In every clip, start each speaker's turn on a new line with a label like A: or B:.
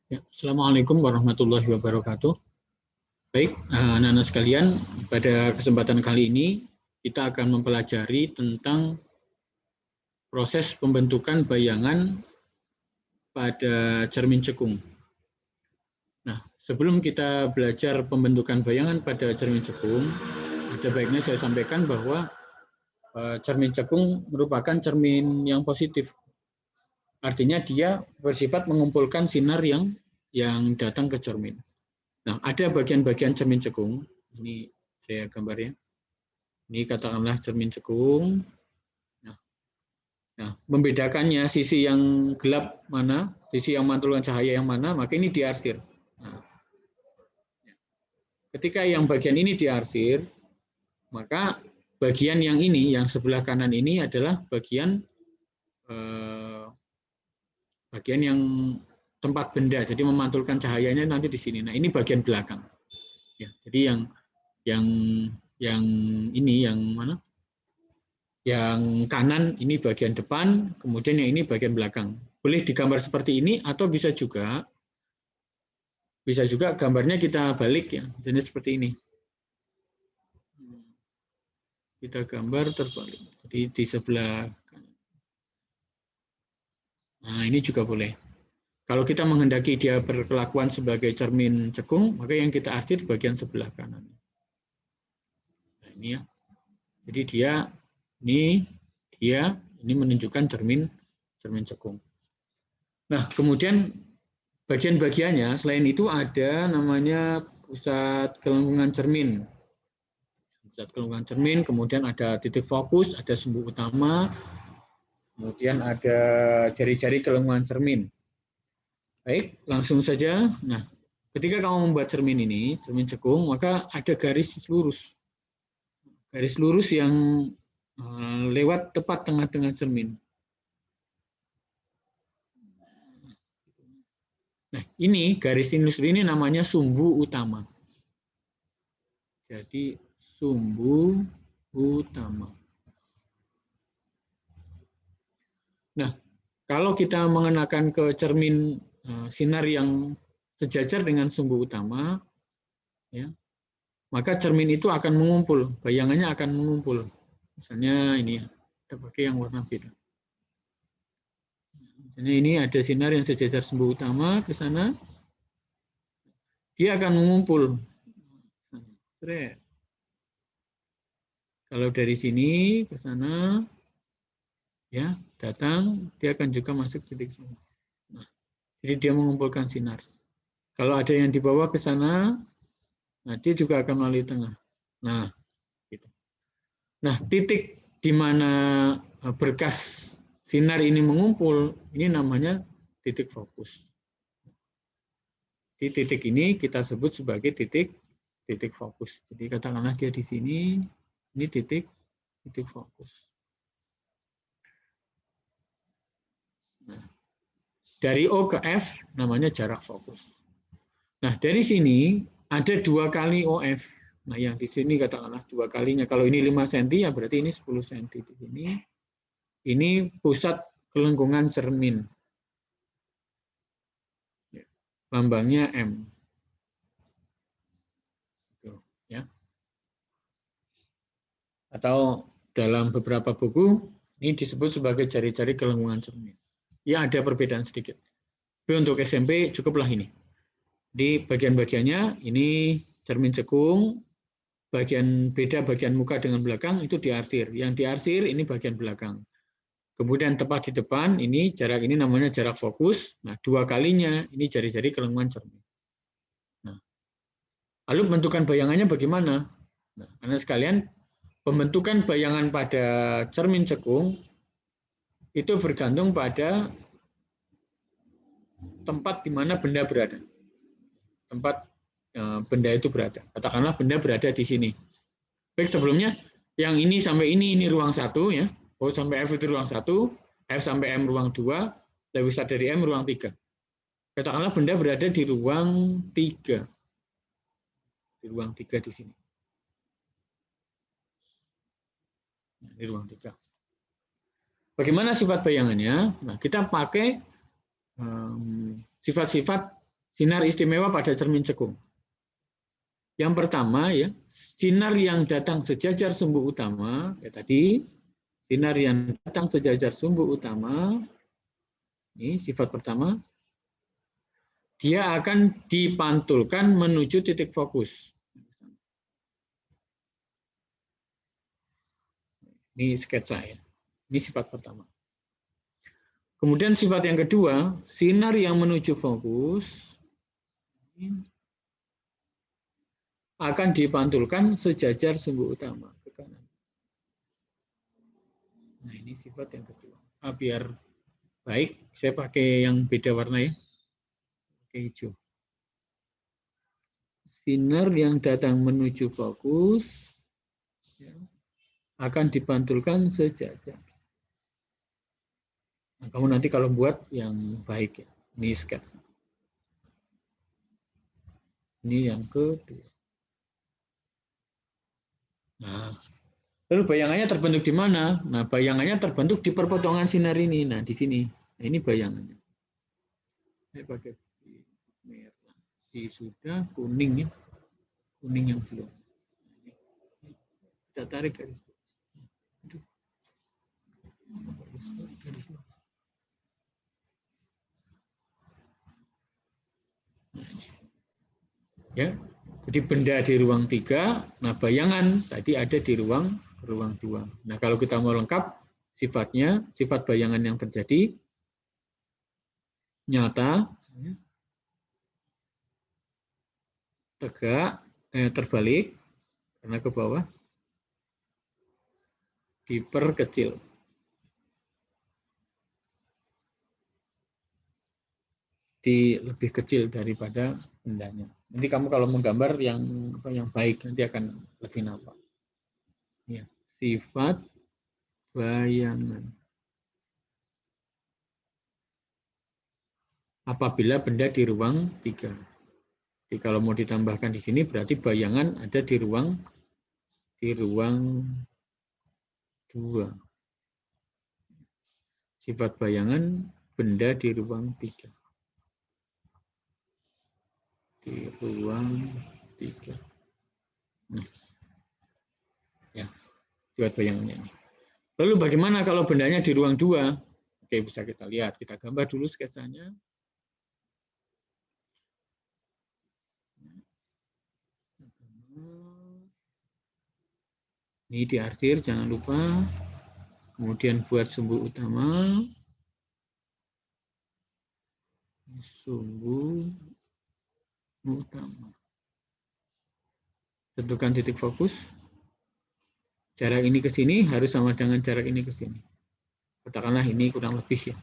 A: Ya, Assalamualaikum warahmatullahi wabarakatuh. Baik, anak-anak sekalian, pada kesempatan kali ini kita akan mempelajari tentang proses pembentukan bayangan pada cermin cekung. Nah, sebelum kita belajar pembentukan bayangan pada cermin cekung, ada baiknya saya sampaikan bahwa cermin cekung merupakan cermin yang positif. Artinya dia bersifat mengumpulkan sinar yang datang ke cermin. Nah, ada bagian-bagian cermin cekung. Ini saya gambarnya. Ini katakanlah cermin cekung. Nah, membedakannya sisi yang gelap mana, sisi yang memantulkan cahaya yang mana, maka ini diarsir. Nah, ketika yang bagian ini diarsir, maka bagian yang ini, yang sebelah kanan ini adalah bagian bagian yang tempat benda, jadi memantulkan cahayanya nanti di sini. Nah, ini bagian belakang. Ya, jadi yang yang ini yang mana? Yang kanan ini bagian depan, kemudian yang ini bagian belakang. Boleh digambar seperti ini atau bisa juga gambarnya kita balik ya, jadi seperti ini. Kita gambar terbalik. Jadi di sebelah kanan. Nah, ini juga boleh. Kalau kita menghendaki dia berkelakuan sebagai cermin cekung, maka yang kita arsir bagian sebelah kanan. Nah, ini ya. Jadi ini menunjukkan cermin cekung. Nah, kemudian bagian-bagiannya selain itu ada namanya pusat gelembungan cermin. Pusat gelembungan cermin, kemudian ada titik fokus, ada sumbu utama, kemudian ada jari-jari gelembungan cermin. Baik, langsung saja. Nah, ketika kamu membuat cermin ini, cermin cekung, maka ada garis lurus. Garis lurus yang lewat tepat tengah-tengah cermin. Nah, ini garis ini namanya sumbu utama. Jadi sumbu utama. Nah, kalau kita mengenakan ke cermin sinar yang sejajar dengan sumbu utama, ya, maka cermin itu akan mengumpul, bayangannya akan mengumpul. Misalnya ini, kita pakai yang warna biru. Misalnya ini ada sinar yang sejajar sumbu utama ke sana, dia akan mengumpul. Kalau dari sini ke sana, ya datang, dia akan juga masuk titik sini. Nah, jadi dia mengumpulkan sinar. Kalau ada yang dibawa ke sana, nah dia juga akan melalui tengah. Nah, gitu. Nah, titik di mana berkas sinar ini mengumpul, ini namanya titik fokus. Di titik ini kita sebut sebagai titik fokus. Jadi katakanlah dia di sini, ini titik fokus. Nah, dari O ke F namanya jarak fokus. Nah, dari sini ada 2 kali OF. Nah, yang di sini katakanlah 2 kalinya. Kalau ini 5 cm, ya berarti ini 10 cm. Di sini, ini pusat gelenggungan cermin. Lambangnya M. Ya. Atau dalam beberapa buku, ini disebut sebagai jari-jari gelenggungan cermin. Ya, ada perbedaan sedikit. Tapi untuk SMP cukuplah ini. Di bagian-bagiannya, ini cermin cekung, beda bagian muka dengan belakang itu diarsir. Yang diarsir ini bagian belakang. Kemudian tepat di depan ini jarak ini namanya jarak fokus. Nah, 2 kalinya ini jari-jari gelenggungan cermin. Nah, lalu pembentukan bayangannya bagaimana? Nah, anak sekalian, pembentukan bayangan pada cermin cekung itu bergantung pada tempat di mana benda berada. Tempat benda itu berada. Katakanlah benda berada di sini. Baik, sebelumnya yang ini sampai ini ruang 1 ya. O sampai F itu ruang 1, F sampai M ruang 2, lebih besar dari M ruang 3. Katakanlah benda berada di ruang 3. Di ruang 3 di sini. Di ruang 3. Bagaimana sifat bayangannya? Nah, kita pakai sifat-sifat Sinar istimewa pada cermin cekung. Yang pertama ya, sinar yang datang sejajar sumbu utama, ya tadi, sinar yang datang sejajar sumbu utama, ini sifat pertama, dia akan dipantulkan menuju titik fokus. Ini sketsa ya, ini sifat pertama. Kemudian sifat yang kedua, sinar yang menuju fokus akan dipantulkan sejajar sumbu utama ke kanan. Nah, ini sifat yang kedua. Biar baik, saya pakai yang beda warna ya. Pakai hijau. Sinar yang datang menuju fokus ya, akan dipantulkan sejajar. Nah, kamu nanti kalau buat yang baik ya. Ini sketsa. Ini yang kedua. Nah, lalu bayangannya terbentuk di mana? Nah, bayangannya terbentuk di perpotongan sinar ini. Nah, di sini. Nah, ini bayangannya. Saya pakai merah. Ini sudah kuning ya. Kuning yang belum. Kita tarik garis. Ya, jadi benda di ruang 3, nah bayangan tadi ada di ruang 2. Nah, kalau kita mau lengkap sifatnya, sifat bayangan yang terjadi nyata, tegak, terbalik karena ke bawah, diperkecil. Lebih kecil daripada bendanya. Nanti kamu kalau menggambar yang baik nanti akan lebih nampak. Ya, sifat bayangan. Apabila benda di ruang 3. Jadi kalau mau ditambahkan di sini berarti bayangan ada di ruang 2. Sifat bayangan benda di ruang 3. Di ruang 3. Nah, ya, sifat bayangannya ini. Lalu bagaimana kalau bendanya di ruang 2? Oke, bisa kita lihat. Kita gambar dulu sketsanya. Ini diarsir, jangan lupa. Kemudian buat sumbu utama. Sumbu utama. Tentukan titik fokus. Jarak ini ke sini harus sama dengan jarak ini ke sini. Katakanlah ini kurang lebih ya.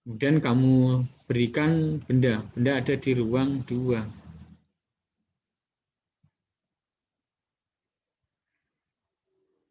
A: Kemudian kamu berikan benda. Benda ada di ruang 2.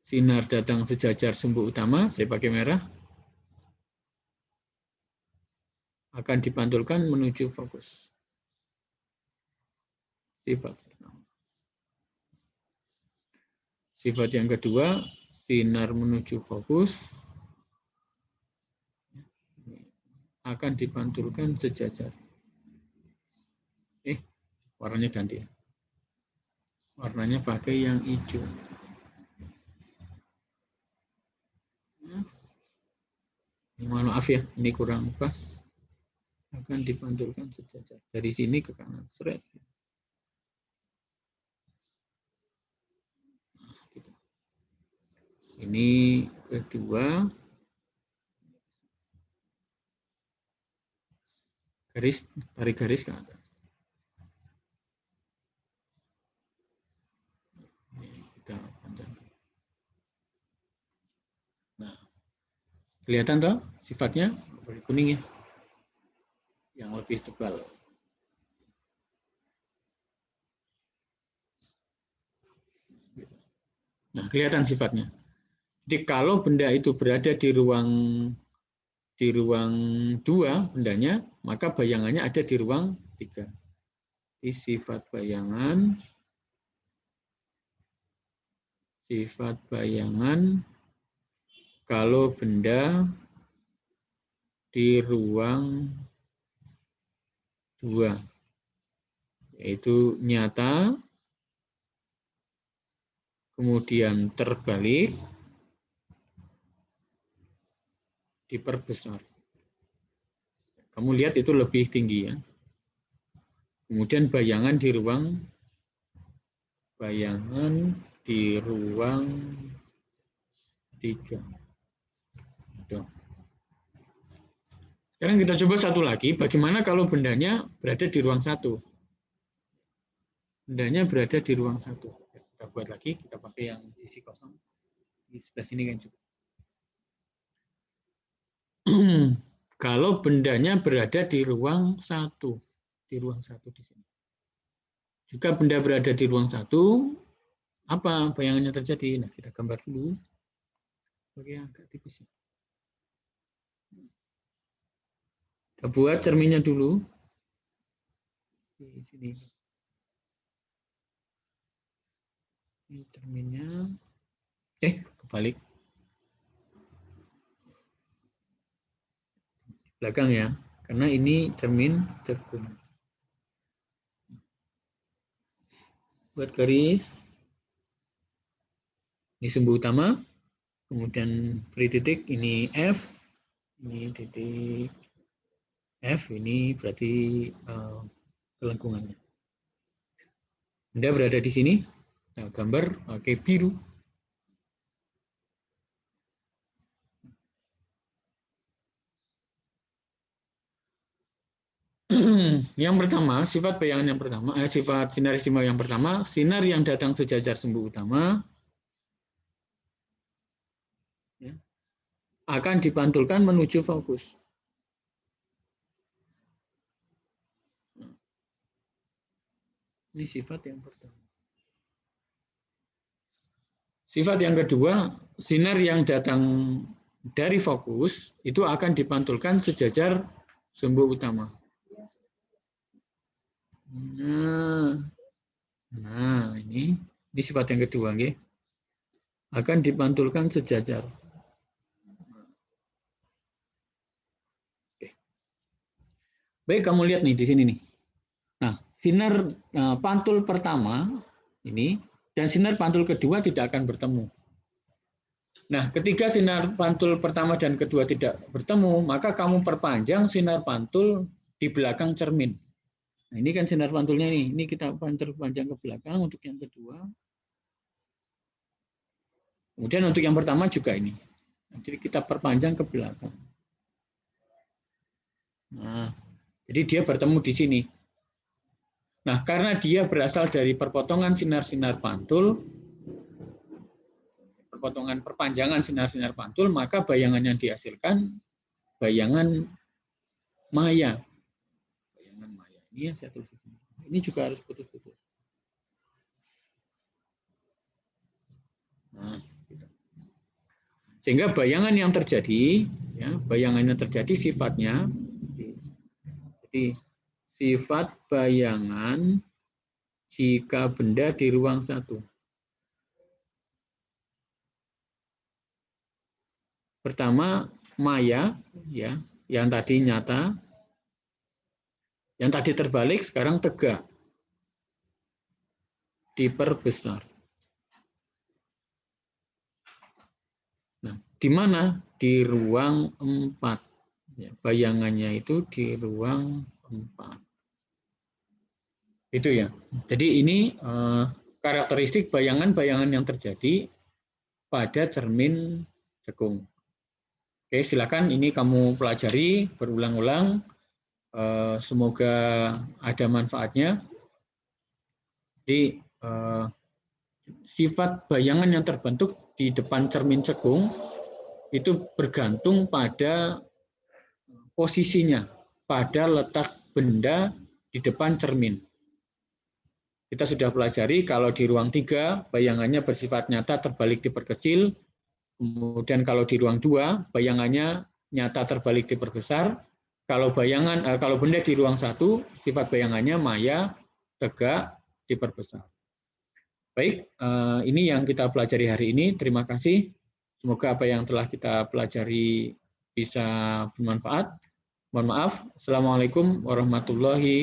A: Sinar datang sejajar sumbu utama, saya pakai merah. Akan dipantulkan menuju fokus. Sifat. Sifat yang kedua, sinar menuju fokus akan dipantulkan sejajar. Warnanya ganti. Warnanya pakai yang hijau. Mohon maaf ya, ini kurang pas. Akan dipantulkan sejajar. Dari sini ke kanan. Seret. Ini kedua. Garis, tarik garis ke atas. Kita panjangkan. Nah, kelihatan toh sifatnya kuning ya, yang lebih tebal. Nah, kelihatan sifatnya. Jadi kalau benda itu berada di ruang 2 bendanya, maka bayangannya ada di ruang 3. Jadi sifat bayangan kalau benda di ruang dua, yaitu nyata, kemudian terbalik, diperbesar. Kamu lihat itu lebih tinggi ya. Kemudian bayangan di ruang 3. Tuh. Sekarang kita coba satu lagi, bagaimana kalau bendanya berada di ruang 1? Bendanya berada di ruang 1. Kita buat lagi, kita pakai yang sisi kosong. Di sebelah sini kan juga. Kalau bendanya berada di ruang 1, di ruang 1 di sini. Jika benda berada di ruang 1, apa bayangannya terjadi? Nah, kita gambar dulu. Pakai agak tipis. Kita buat cerminnya dulu. Di sini. Ini cerminnya. Kebalik. Belakang ya, karena ini cermin cekung. Buat garis. Ini sumbu utama. Kemudian beri titik, ini F. Ini titik F, ini berarti kelengkungannya. Benda berada di sini. Nah, gambar pakai biru. Yang pertama, sifat bayangan yang pertama, sifat sinar istimewa yang pertama, sinar yang datang sejajar sumbu utama ya, akan dipantulkan menuju fokus. Ini sifat yang pertama. Sifat yang kedua, sinar yang datang dari fokus itu akan dipantulkan sejajar sumbu utama. Nah, ini sifat yang kedua, okay? Akan dipantulkan sejajar. Oke. Baik, kamu lihat nih di sini nih. Nah, sinar pantul pertama ini dan sinar pantul kedua tidak akan bertemu. Nah, ketika sinar pantul pertama dan kedua tidak bertemu, maka kamu perpanjang sinar pantul di belakang cermin. Nah, ini kan sinar pantulnya nih. Ini kita panjang ke belakang untuk yang kedua. Kemudian untuk yang pertama juga ini. Jadi kita perpanjang ke belakang. Nah, jadi dia bertemu di sini. Nah, karena dia berasal dari perpotongan sinar-sinar pantul, perpotongan perpanjangan sinar-sinar pantul, maka bayangan yang dihasilkan bayangan maya. Bayangan maya. Ini yang saya tulis di sini. Ini juga harus putus-putus. Nah, gitu. Sehingga bayangan yang terjadi, ya, bayangan yang terjadi sifatnya, jadi sifat bayangan jika benda di ruang 1. Pertama, maya, ya, yang tadi nyata, yang tadi terbalik, sekarang tegak, diperbesar. Nah, di mana? Di ruang 4. Ya, bayangannya itu di ruang 4. Itu ya. Jadi ini karakteristik bayangan-bayangan yang terjadi pada cermin cekung. Oke, silakan ini kamu pelajari berulang-ulang. Semoga ada manfaatnya. Jadi sifat bayangan yang terbentuk di depan cermin cekung itu bergantung pada posisinya, pada letak benda di depan cermin. Kita sudah pelajari kalau di ruang 3 bayangannya bersifat nyata terbalik diperkecil, kemudian kalau di ruang 2 bayangannya nyata terbalik diperbesar, kalau benda di ruang 1 sifat bayangannya maya tegak diperbesar. Baik, ini yang kita pelajari hari ini. Terima kasih. Semoga apa yang telah kita pelajari bisa bermanfaat. Mohon maaf. Assalamualaikum warahmatullahi wabarakatuh.